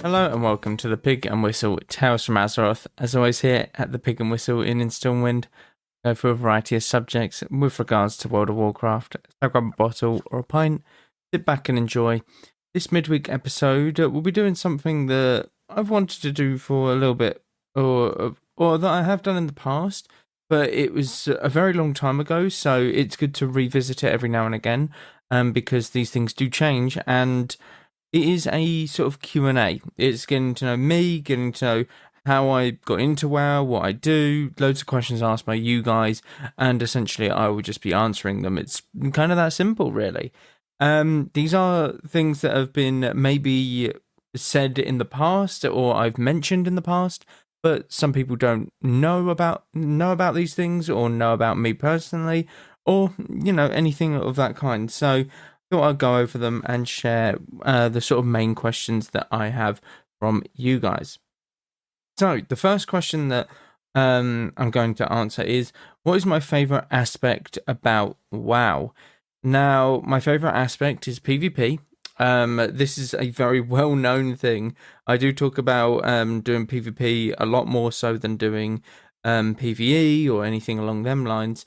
Hello and welcome to the Pig and Whistle Tales from Azeroth. As always, here at the Pig and Whistle in Stormwind, go through a variety of subjects with regards to World of Warcraft. So grab a bottle or a pint, sit back and enjoy. This midweek episode, we'll be doing something that I've wanted to do for a little bit, or that I have done in the past, but it was a very long time ago, so it's good to revisit it every now and again, because these things do change, and it is a sort of Q&A. It's getting to know me, getting to know how I got into WoW, what I do, loads of questions asked by you guys, and essentially I will just be answering them. It's kind of that simple, really. These are things that have been maybe said in the past or I've mentioned in the past, but some people don't know about these things or know about me personally, or anything of that kind. So thought I'd go over them and share the sort of main questions that I have from you guys. So the first question that I'm going to answer is, what is my favourite aspect about WoW? Now, my favourite aspect is PvP. This is a very well-known thing. I do talk about doing PvP a lot more so than doing PvE or anything along them lines.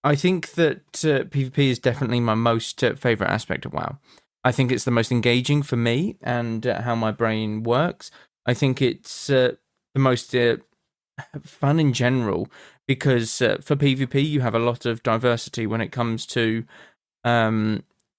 I think that PvP is definitely my most favourite aspect of WoW. I think it's the most engaging for me and how my brain works. I think it's the most fun in general because for PvP you have a lot of diversity when it comes to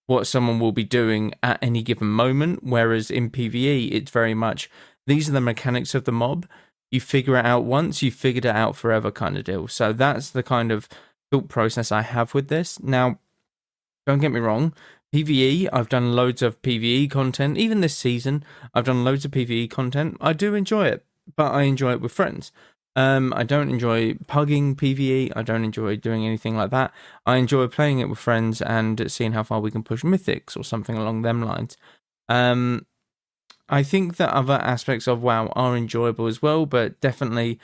what someone will be doing at any given moment, whereas in PvE it's very much, these are the mechanics of the mob. You figure it out once, you've figured it out forever kind of deal. So that's the kind of thought process I have with this. Now, don't get me wrong, PvE, I've done loads of PvE content. Even this season, I've done loads of PvE content. I do enjoy it, but I enjoy it with friends. I don't enjoy pugging PvE. I don't enjoy doing anything like that. I enjoy playing it with friends and seeing how far we can push mythics or something along them lines. I think that other aspects of WoW are enjoyable as well, but definitely,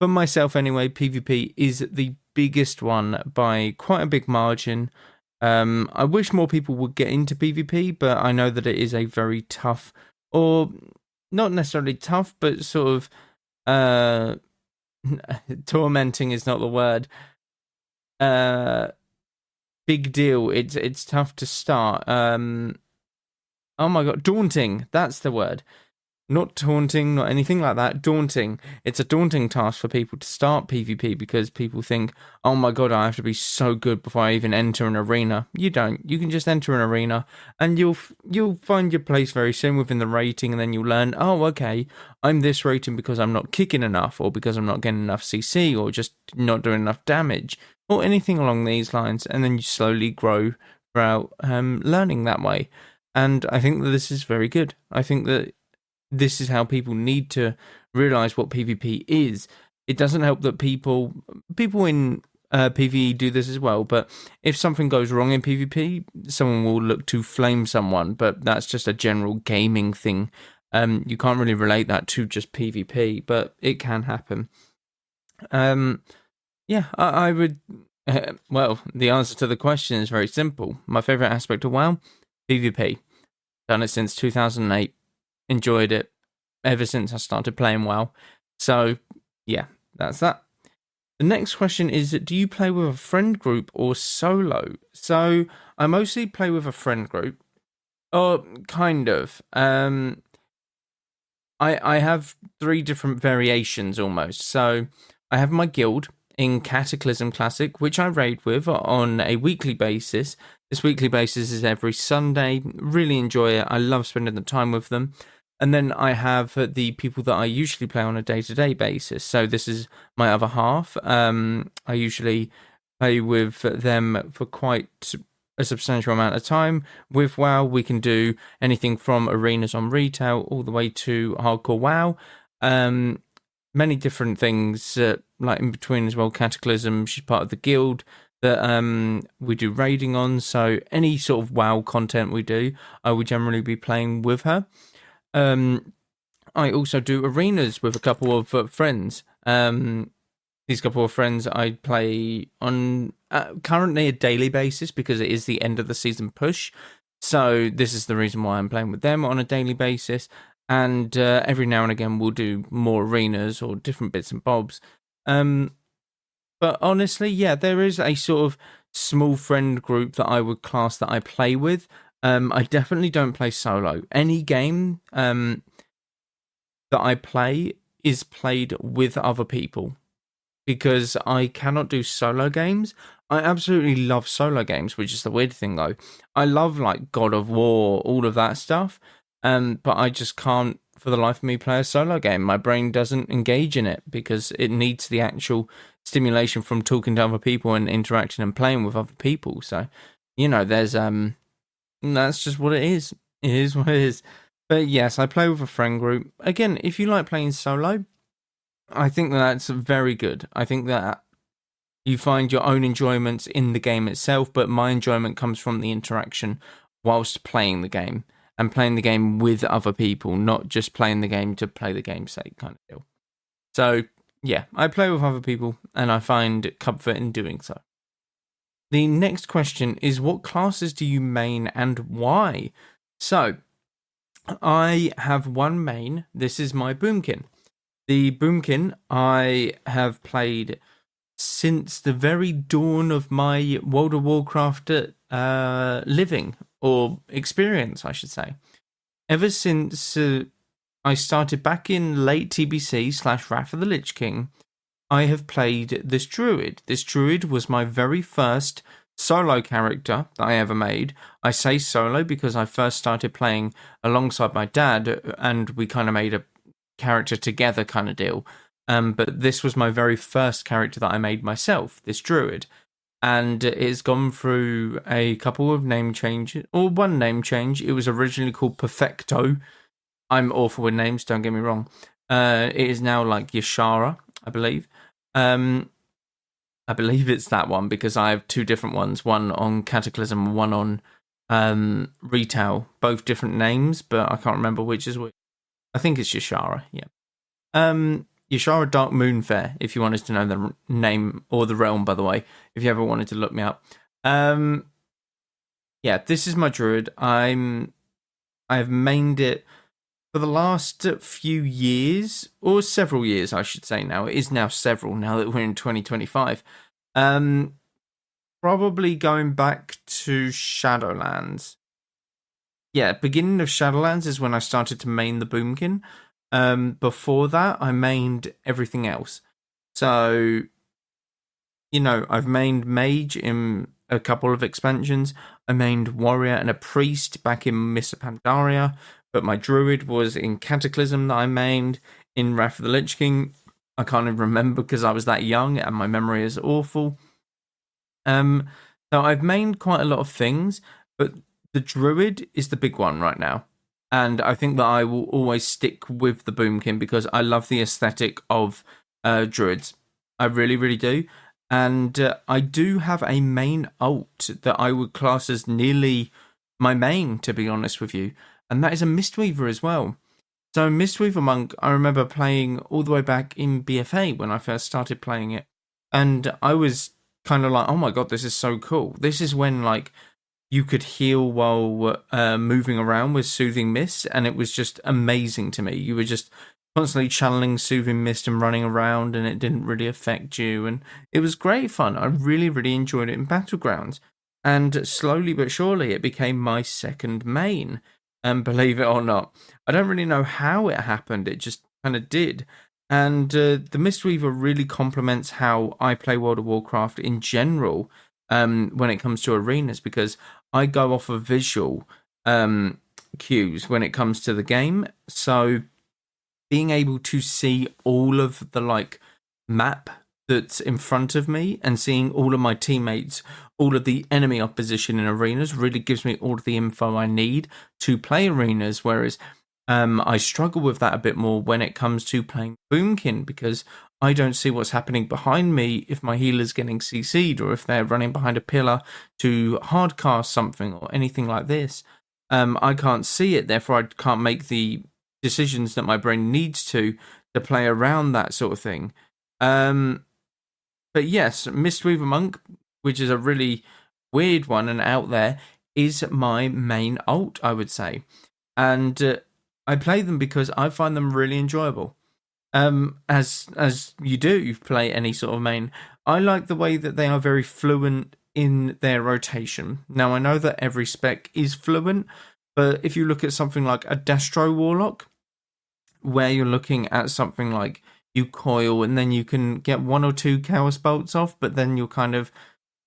for myself anyway, PvP is the biggest one by quite a big margin. I wish more people would get into PvP, but I know that it is a very tough, or not necessarily tough, but sort of tormenting is not the word. Big deal. It's tough to start. Oh my god, daunting. That's the word. Not taunting, not anything like that. Daunting. It's a daunting task for people to start PvP because people think, oh my god, I have to be so good before I even enter an arena. You don't. You can just enter an arena and you'll find your place very soon within the rating, and then you'll learn, oh, okay, I'm this rating because I'm not kicking enough, or because I'm not getting enough CC, or just not doing enough damage, or anything along these lines, and then you slowly grow throughout learning that way. And I think that this is very good. I think that this is how people need to realize what PvP is. It doesn't help that people in PvE do this as well, but if something goes wrong in PvP, someone will look to flame someone, but that's just a general gaming thing. You can't really relate that to just PvP, but it can happen. I would... well, the answer to the question is very simple. My favourite aspect of WoW? PvP. Done it since 2008. Enjoyed it ever since I started playing WoW. So, yeah, that's that. The next question is, do you play with a friend group or solo? So, I mostly play with a friend group. Or, kind of. I have 3 different variations almost. So, I have my guild in Cataclysm Classic, which I raid with on a weekly basis. This weekly basis is every Sunday. Really enjoy it. I love spending the time with them. And then I have the people that I usually play on a day-to-day basis. So this is my other half. I usually play with them for quite a substantial amount of time. With WoW, we can do anything from arenas on retail all the way to hardcore WoW. Many different things, like in between as well. Cataclysm, she's part of the guild that we do raiding on. So any sort of WoW content we do, I would generally be playing with her. I also do arenas with a couple of friends. These couple of friends I play on currently a daily basis because it is the end of the season push. So this is the reason why I'm playing with them on a daily basis. And every now and again, we'll do more arenas or different bits and bobs. But honestly, yeah, there is a sort of small friend group that I would class that I play with. I definitely don't play solo. Any game that I play is played with other people because I cannot do solo games. I absolutely love solo games, which is the weird thing though. I love like God of War, all of that stuff. But I just can't for the life of me play a solo game. My brain doesn't engage in it because it needs the actual stimulation from talking to other people and interacting and playing with other people. So, there's that's just what it is. It is what it is. But yes, I play with a friend group. Again, if you like playing solo, I think that's very good. I think that you find your own enjoyment in the game itself, but my enjoyment comes from the interaction whilst playing the game and playing the game with other people, not just playing the game to play the game's sake kind of deal. So, yeah, I play with other people and I find comfort in doing so. The next question is, what classes do you main and why? So, I have one main. This is my Boomkin. The Boomkin I have played since the very dawn of my World of Warcraft living, or experience, I should say. Ever since I started back in late TBC / Wrath of the Lich King, I have played this Druid. This Druid was my very first solo character that I ever made. I say solo because I first started playing alongside my dad, and we kind of made a character together kind of deal. But this was my very first character that I made myself, this Druid. And it's gone through a couple of name changes, or one name change. It was originally called Perfecto. I'm awful with names, don't get me wrong. It is now like Yashara, I believe. I believe it's that one because I have two different ones, one on Cataclysm and one on Retail. Both different names, but I can't remember which is which. I think it's Yashara, yeah. Yashara Dark Moonfair, if you wanted to know the name or the realm, by the way, if you ever wanted to look me up. Yeah, this is my Druid. I've mained it for the last few years, or several years, I should say now. It is now several, now that we're in 2025. Probably going back to Shadowlands. Yeah, beginning of Shadowlands is when I started to main the Boomkin. Before that, I mained everything else. So, I've mained Mage in a couple of expansions. I mained Warrior and a Priest back in Mists of Pandaria. But my Druid was in Cataclysm that I mained. In Wrath of the Lich King, I can't even remember because I was that young and my memory is awful. So I've mained quite a lot of things, but the Druid is the big one right now. And I think that I will always stick with the Boomkin because I love the aesthetic of Druids. I really, really do. And I do have a main ult that I would class as nearly my main, to be honest with you. And that is a Mistweaver as well. So Mistweaver Monk, I remember playing all the way back in BFA when I first started playing it. And I was kind of like, oh my god, this is so cool. This is when like you could heal while moving around with Soothing Mist, and it was just amazing to me. You were just constantly channeling Soothing Mist and running around, and it didn't really affect you, and it was great fun. I really, really enjoyed it in Battlegrounds, and slowly but surely it became my second main, and believe it or not. I don't really know how it happened, it just kind of did. And the Mistweaver really complements how I play World of Warcraft in general when it comes to arenas, because I go off of visual cues when it comes to the game. So being able to see all of the like map that's in front of me and seeing all of my teammates, all of the enemy opposition in arenas really gives me all of the info I need to play arenas. Whereas I struggle with that a bit more when it comes to playing Boomkin, because I don't see what's happening behind me if my healer's getting CC'd or if they're running behind a pillar to hardcast something or anything like this. I can't see it, therefore I can't make the decisions that my brain needs to play around that sort of thing. But yes, Mistweaver Monk, which is a really weird one and out there, is my main ult, I would say. And I play them because I find them really enjoyable. As you do, you play any sort of main. I like the way that they are very fluent in their rotation. Now, I know that every spec is fluent, but if you look at something like a Destro Warlock, where you're looking at something like you coil and then you can get 1 or 2 Chaos Bolts off, but then you're kind of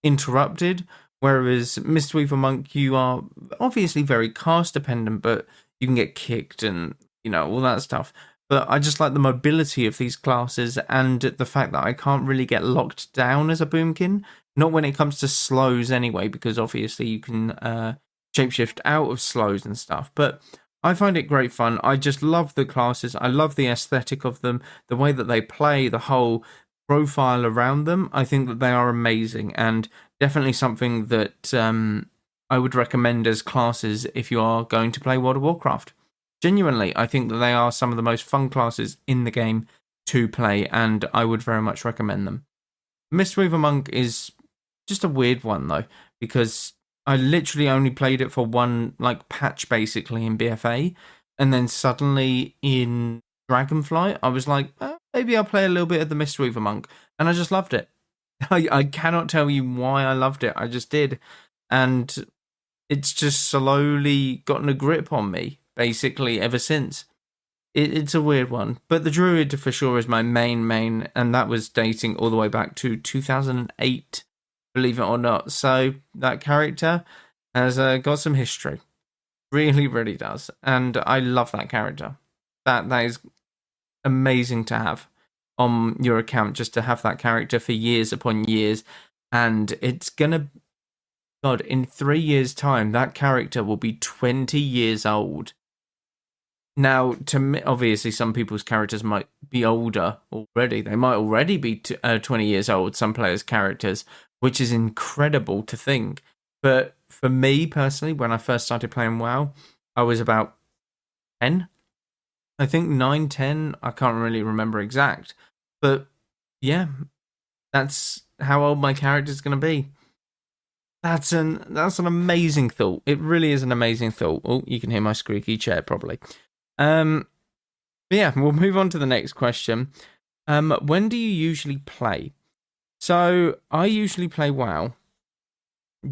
interrupted. Whereas Mistweaver Monk, you are obviously very cast dependent, but you can get kicked and, all that stuff. But I just like the mobility of these classes and the fact that I can't really get locked down as a Boomkin. Not when it comes to slows anyway, because obviously you can shapeshift out of slows and stuff. But I find it great fun. I just love the classes. I love the aesthetic of them, the way that they play, the whole profile around them. I think that they are amazing and definitely something that I would recommend as classes if you are going to play World of Warcraft. Genuinely, I think that they are some of the most fun classes in the game to play, and I would very much recommend them. Mistweaver Monk is just a weird one, though, because I literally only played it for one patch, basically, in BFA, and then suddenly in Dragonflight, I was like, maybe I'll play a little bit of the Mistweaver Monk, and I just loved it. I cannot tell you why I loved it, I just did, and it's just slowly gotten a grip on me, basically, ever since. It's a weird one, but the Druid for sure is my main, and that was dating all the way back to 2008, believe it or not. So that character has got some history, really does, and I love that character. That is amazing to have on your account, just to have that character for years upon years, and it's gonna, God, in 3 years' time, that character will be 20 years old. Now, to me, obviously, some people's characters might be older already. They might already be 20 years old, some players' characters, which is incredible to think. But for me, personally, when I first started playing WoW, I was about 10. I think 9, 10. I can't really remember exact. But yeah, that's how old my character's going to be. That's an amazing thought. It really is an amazing thought. Oh, you can hear my squeaky chair probably. But yeah, we'll move on to the next question. When do you usually play? So I usually play WoW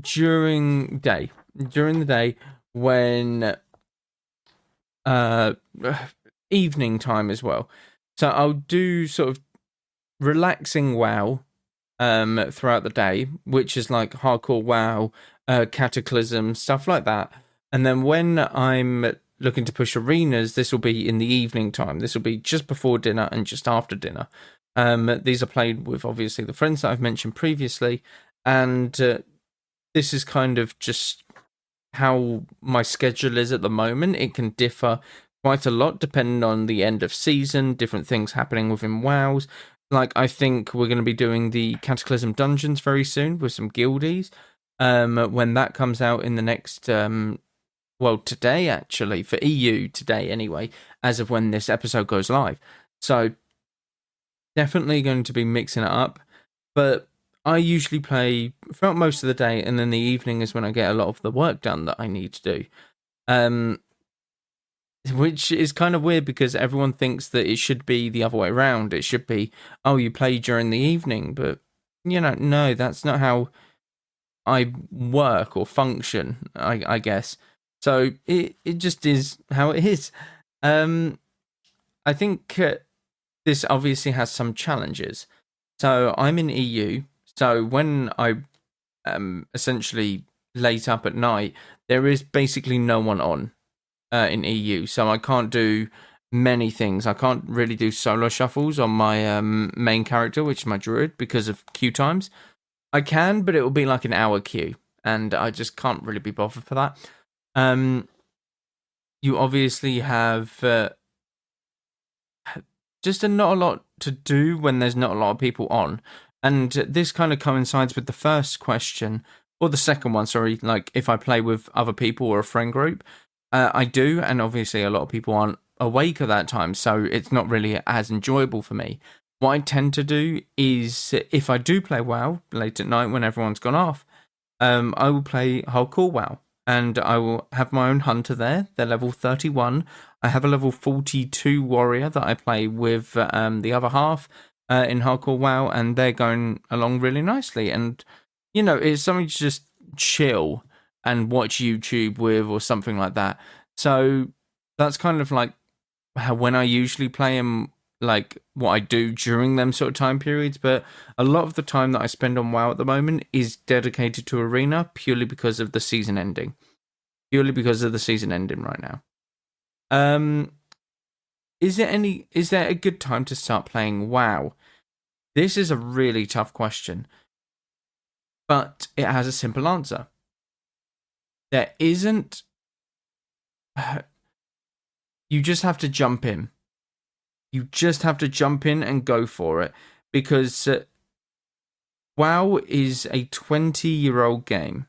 during the day when evening time as well. So I'll do sort of relaxing WoW throughout the day, which is like hardcore WoW, Cataclysm, stuff like that. And then when I'm looking to push arenas, this will be in the evening time. This will be just before dinner and just after dinner. These are played with obviously the friends that I've mentioned previously, and this is kind of just how my schedule is at the moment. It can differ quite a lot depending on the end of season, different things happening within WoWs. Like, I think we're going to be doing the Cataclysm dungeons very soon with some guildies. When that comes out in the next, today actually, for EU today anyway, as of when this episode goes live. So, definitely going to be mixing it up. But I usually play throughout most of the day, and then the evening is when I get a lot of the work done that I need to do. Which is kind of weird because everyone thinks that it should be the other way around. It should be, oh, you play during the evening, but no, that's not how I work or function, I guess. So it just is how it is. I think this obviously has some challenges. So I'm in EU. So when I essentially late up at night, there is basically no one on in EU. So I can't do many things. I can't really do solo shuffles on my main character, which is my druid, because of queue times. I can, but it will be like an hour queue, and I just can't really be bothered for that. You obviously have just not a lot to do when there's not a lot of people on. And this kind of coincides with the first question, or the second one, sorry, like if I play with other people or a friend group. I do, and obviously a lot of people aren't awake at that time, so it's not really as enjoyable for me. What I tend to do is, if I do play WoW late at night when everyone's gone off, I will play hardcore WoW. and I will have my own hunter there. They're level 31. I have a level 42 warrior that I play with the other half in Hardcore WoW, and they're going along really nicely. And, it's something to just chill and watch YouTube with or something like that. So that's kind of like how when I usually play them, like what I do during them sort of time periods. But a lot of the time that I spend on WoW at the moment is dedicated to Arena purely because of the season ending. Purely because of the season ending right now. Is there a good time to start playing WoW? This is a really tough question, but it has a simple answer. There isn't. You just have to jump in. You just have to jump in and go for it, because WoW is a 20-year-old game.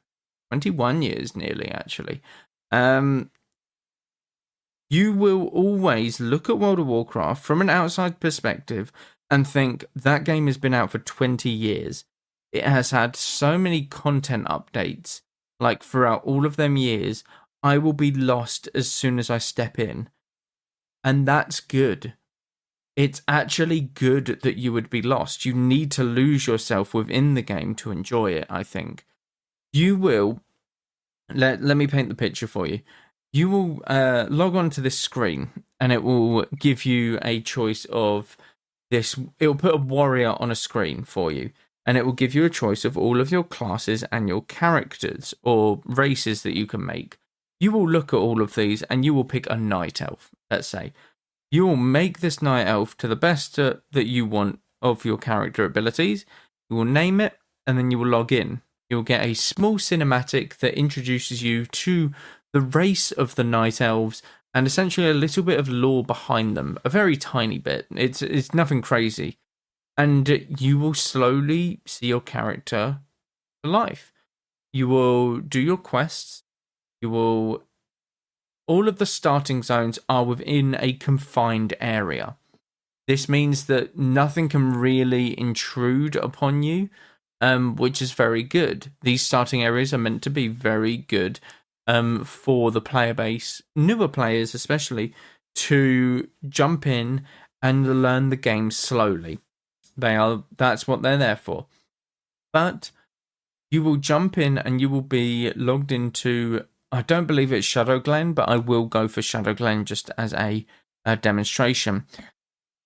21 years nearly, actually. You will always look at World of Warcraft from an outside perspective and think that game has been out for 20 years. It has had so many content updates, like throughout all of them years. I will be lost as soon as I step in. And that's good. It's actually good that you would be lost. You need to lose yourself within the game to enjoy it, I think. You will, let me paint the picture for you. You will log on to this screen, and it will give you a choice of this. It will put a warrior on a screen for you, and it will give you a choice of all of your classes and your characters or races that you can make. You will look at all of these, and you will pick a night elf, let's say. You will make this night elf to the best that you want of your character abilities. You will name it, and then you will log in. You'll get a small cinematic that introduces you to the race of the Night Elves and essentially a little bit of lore behind them. A very tiny bit. It's nothing crazy. And you will slowly see your character for life. You will do your quests. All of the starting zones are within a confined area. This means that nothing can really intrude upon you, which is very good. These starting areas are meant to be very good for the player base, newer players especially, to jump in and learn the game slowly. That's what they're there for. But you will jump in and you will be logged into, I don't believe it's Shadowglen, but I will go for Shadowglen just as a demonstration.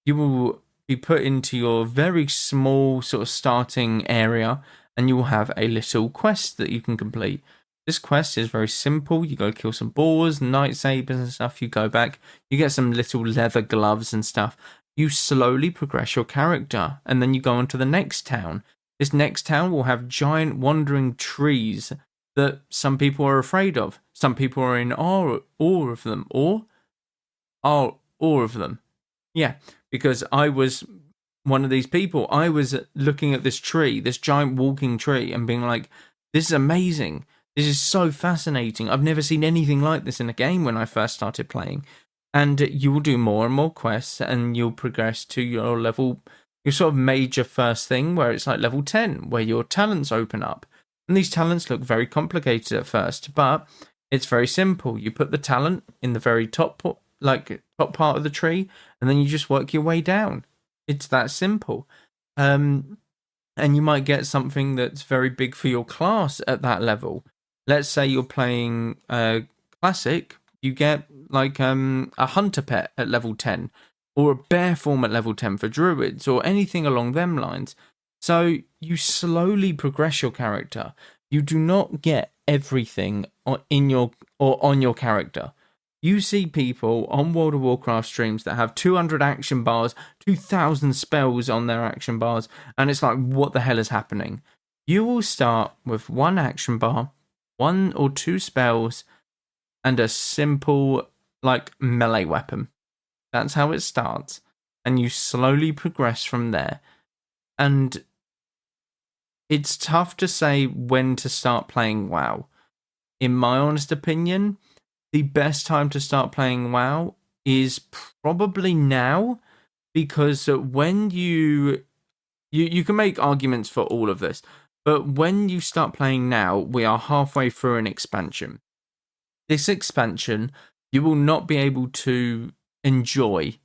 You will be put into your very small sort of starting area, and you will have a little quest that you can complete. This quest is very simple. You go kill some boars, night sabers and stuff. You go back, you get some little leather gloves and stuff. You slowly progress your character, and then you go on to the next town. This next town will have giant wandering trees that some people are afraid of. Some people are in awe of them. Awe of them. Yeah, because I was one of these people. I was looking at this tree, this giant walking tree, and being like, this is amazing. This is so fascinating. I've never seen anything like this in a game when I first started playing. And you will do more and more quests, and you'll progress to your level, your sort of major first thing, where it's like level 10, where your talents open up. And these talents look very complicated at first, but it's very simple. You put the talent in the very top part of the tree, and then you just work your way down. It's that simple. And you might get something that's very big for your class at that level. Let's say you're playing Classic, you get like a hunter pet at level 10, or a bear form at level 10 for druids, or anything along them lines. So you slowly progress your character. You do not get everything on your character. You see people on World of Warcraft streams that have 200 action bars, 2,000 spells on their action bars, and it's like, what the hell is happening? You will start with one action bar, 1 or 2 spells, and a simple, like, melee weapon. That's how it starts. And you slowly progress from there. And it's tough to say when to start playing WoW. In my honest opinion, the best time to start playing WoW is probably now, because when you can make arguments for all of this, but when you start playing now, we are halfway through an expansion. this expansion you will not be able to enjoy,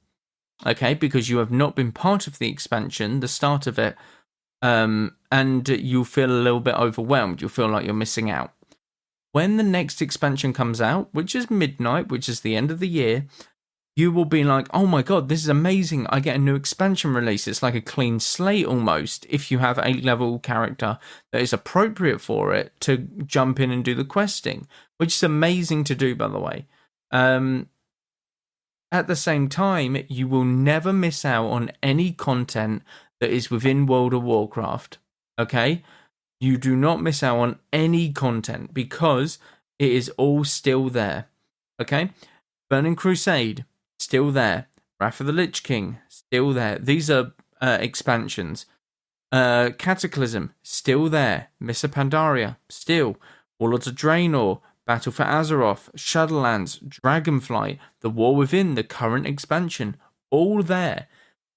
okay, because you have not been part of the expansion, the start of it, and you'll feel a little bit overwhelmed. You'll feel like you're missing out. When the next expansion comes out, which is midnight, which is the end of the year, you will be like, oh my god, this is amazing. I get a new expansion release. It's like a clean slate almost, if you have a level character that is appropriate for it to jump in and do the questing, which is amazing to do, by the way. At the same time, you will never miss out on any content that is within World of Warcraft, okay? You do not miss out on any content because it is all still there, okay? Burning Crusade, still there. Wrath of the Lich King, still there. These are expansions. Cataclysm, still there. Mists of Pandaria, still. Warlords of Draenor, Battle for Azeroth, Shadowlands, Dragonflight, The War Within, the current expansion, all there.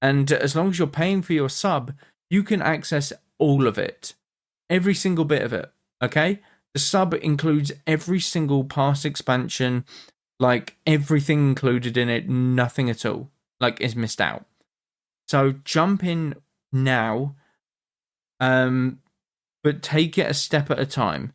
And as long as you're paying for your sub, you can access all of it. Every single bit of it, okay? The sub includes every single past expansion, like everything included in it, nothing at all, like is missed out. So jump in now, but take it a step at a time.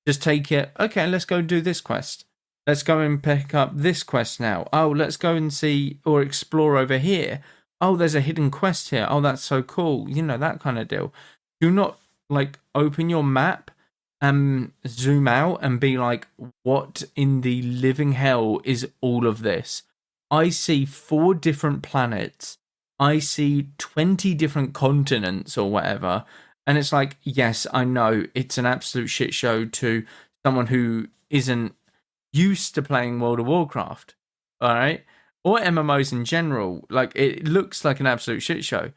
Just take it, okay, let's go do this quest. Let's go and pick up this quest now. Oh, let's go and see or explore over here. Oh, there's a hidden quest here. Oh, that's so cool. You know, that kind of deal. Do not, like, open your map and zoom out and be like, what in the living hell is all of this? I see 4 different planets. I see 20 different continents or whatever. And it's like, yes, I know it's an absolute shit show to someone who isn't used to playing World of Warcraft, all right? Or MMOs in general. Like, it looks like an absolute shit show.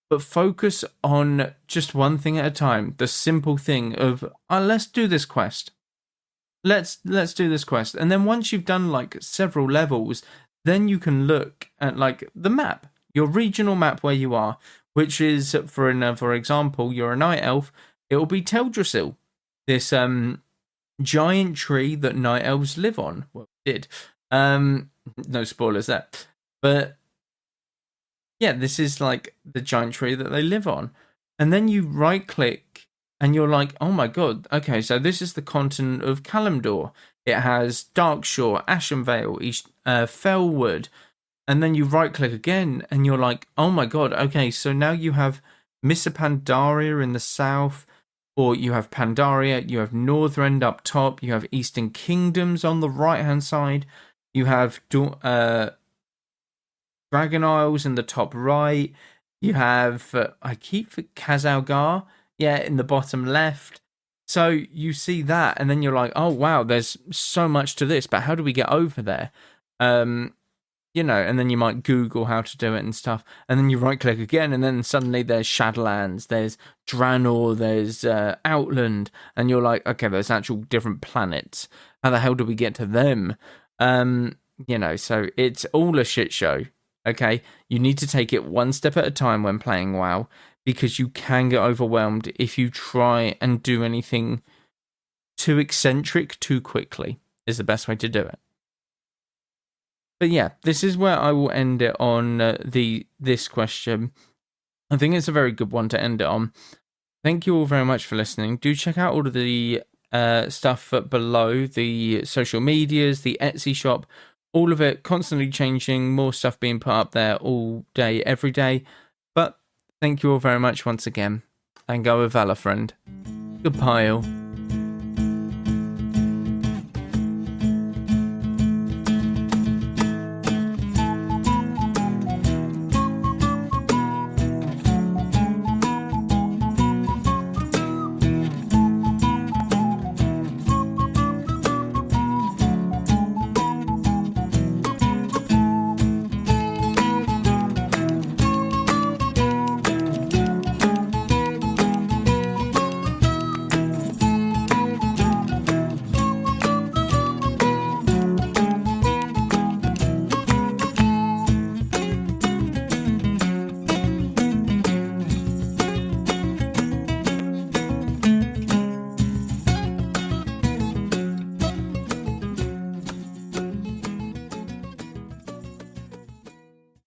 But focus on just one thing at a time. The simple thing of, let's do this quest. Let's do this quest. And then once you've done, like, several levels, then you can look at, like, the map. Your regional map where you are. Which is, for example, you're a night elf, it will be Teldrassil, this giant tree that night elves live on. Well, it did. No spoilers there. But, yeah, this is like the giant tree that they live on. And then you right-click, and you're like, oh my god, okay, so this is the continent of Kalimdor. It has Darkshore, Ashenvale, Fellwood. And then you right-click again, and you're like, oh my god, okay, so now you have Mists of Pandaria in the south, or you have Pandaria, you have Northrend up top, you have Eastern Kingdoms on the right-hand side, you have Dragon Isles in the top right, you have, Khazalgar, in the bottom left. So you see that, and then you're like, oh wow, there's so much to this, but how do we get over there? You know, and then you might Google how to do it and stuff. And then you right-click again, and then suddenly there's Shadowlands, there's Draenor, there's Outland. And you're like, okay, there's actual different planets. How the hell do we get to them? You know, so it's all a shit show, okay? You need to take it one step at a time when playing WoW, because you can get overwhelmed if you try and do anything too eccentric too quickly, is the best way to do it. But yeah, this is where I will end it on this question. I think it's a very good one to end it on. Thank you all very much for listening. Do check out all of the stuff below, the social medias, the Etsy shop, all of it constantly changing, more stuff being put up there all day, every day. But thank you all very much once again, and go with Valor, friend. Goodbye all.